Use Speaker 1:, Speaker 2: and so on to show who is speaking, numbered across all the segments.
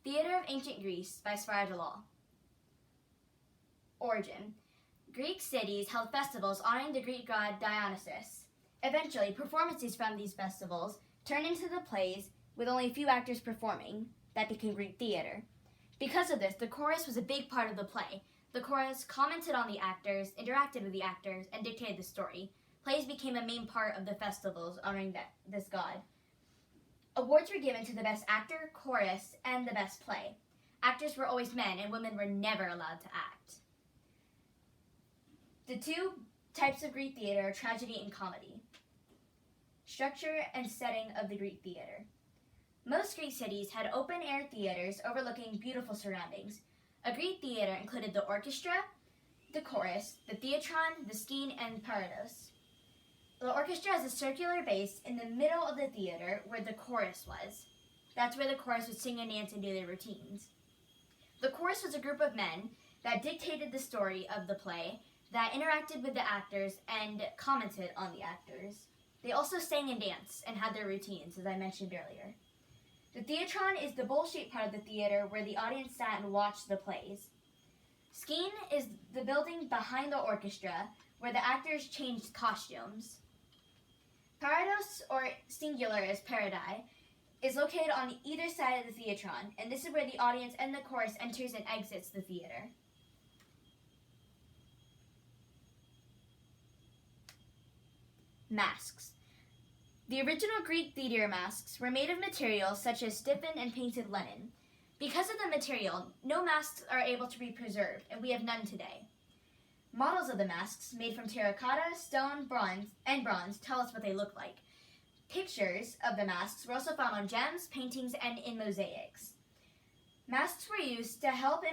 Speaker 1: Theater of Ancient Greece by Svara. Origin. Greek cities held festivals honoring the Greek god Dionysus. Eventually, performances from these festivals turned into the plays with only a few actors performing. That became Greek theater. Because of this, the chorus was a big part of the play. The chorus commented on the actors, interacted with the actors, and dictated the story. Plays became a main part of the festivals honoring this god. Awards were given to the best actor, chorus, and the best play. Actors were always men, and women were never allowed to act. The two types of Greek theater are tragedy and comedy. Structure and setting of the Greek theater. Most Greek cities had open-air theaters overlooking beautiful surroundings. A Greek theater included the orchestra, the chorus, the theatron, the skene, and parados. The orchestra has a circular base in the middle of the theater where the chorus was. That's where the chorus would sing and dance and do their routines. The chorus was a group of men that dictated the story of the play, that interacted with the actors and commented on the actors. They also sang and danced and had their routines, as I mentioned earlier. The theatron is the bowl-shaped part of the theater where the audience sat and watched the plays. Skene is the building behind the orchestra where the actors changed costumes. Parados, or singular as paradai, is located on either side of the theatron, and this is where the audience and the chorus enters and exits the theater. Masks. The original Greek theater masks were made of materials such as stiffened and painted linen. Because of the material, no masks are able to be preserved, and we have none today. Models of the masks, made from terracotta, stone, bronze, tell us what they look like. Pictures of the masks were also found on gems, paintings, and in mosaics. Masks were used to help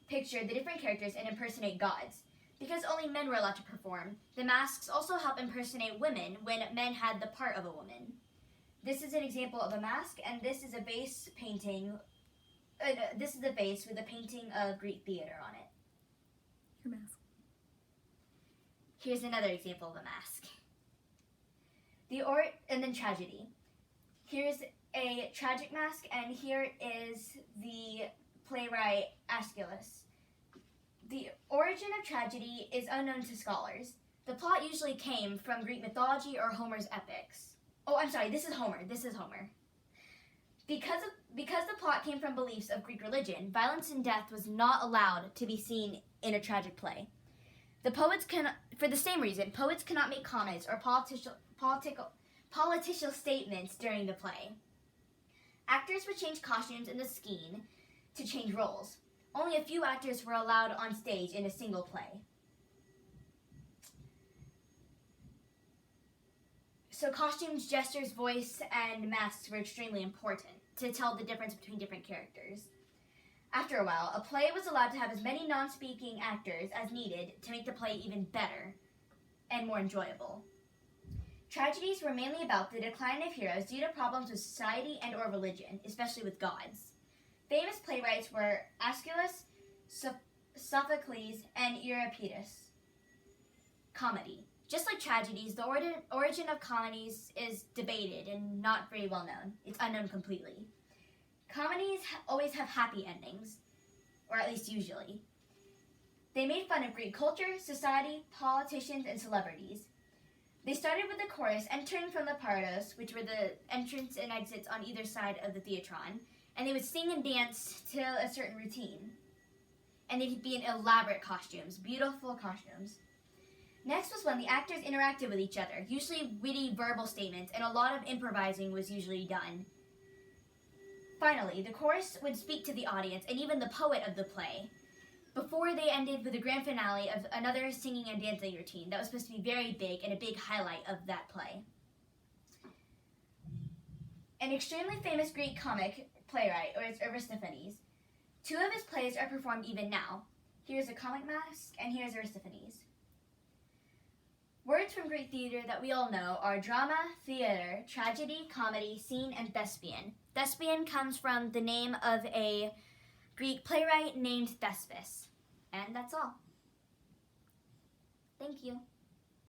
Speaker 1: picture the different characters and impersonate gods. Because only men were allowed to perform, the masks also help impersonate women when men had the part of a woman. This is an example of a mask, and this is a vase painting. This is a vase with a painting of Greek theater on it.
Speaker 2: Your mask.
Speaker 1: Here's another example of a mask. And then tragedy. Here's a tragic mask, and here is the playwright Aeschylus. The origin of tragedy is unknown to scholars. The plot usually came from Greek mythology or Homer's epics. Oh, I'm sorry, this is Homer. Because the plot came from beliefs of Greek religion, violence and death was not allowed to be seen in a tragic play. For the same reason, poets cannot make comments or political statements during the play. Actors would change costumes in the skene to change roles. Only a few actors were allowed on stage in a single play. So costumes, gestures, voice, and masks were extremely important to tell the difference between different characters. After a while, a play was allowed to have as many non-speaking actors as needed to make the play even better and more enjoyable. Tragedies were mainly about the decline of heroes due to problems with society and or religion, especially with gods. Famous playwrights were Aeschylus, Sophocles, and Euripides. Comedy. Just like tragedies, the origin of comedies is debated and not very well known. It's unknown completely. Comedies always have happy endings, or at least usually. They made fun of Greek culture, society, politicians, and celebrities. They started with the chorus entering from the parados, which were the entrance and exits on either side of the theatron, and they would sing and dance to a certain routine. And they'd be in elaborate costumes, beautiful costumes. Next was when the actors interacted with each other, usually witty verbal statements, and a lot of improvising was usually done. Finally, the chorus would speak to the audience and even the poet of the play, before they ended with a grand finale of another singing and dancing routine that was supposed to be very big and a big highlight of that play. An extremely famous Greek comic playwright is Aristophanes. Two of his plays are performed even now. Here's a comic mask, and here's Aristophanes. Words from Greek theater that we all know are drama, theater, tragedy, comedy, scene, and thespian. Thespian comes from the name of a Greek playwright named Thespis. And that's all. Thank you.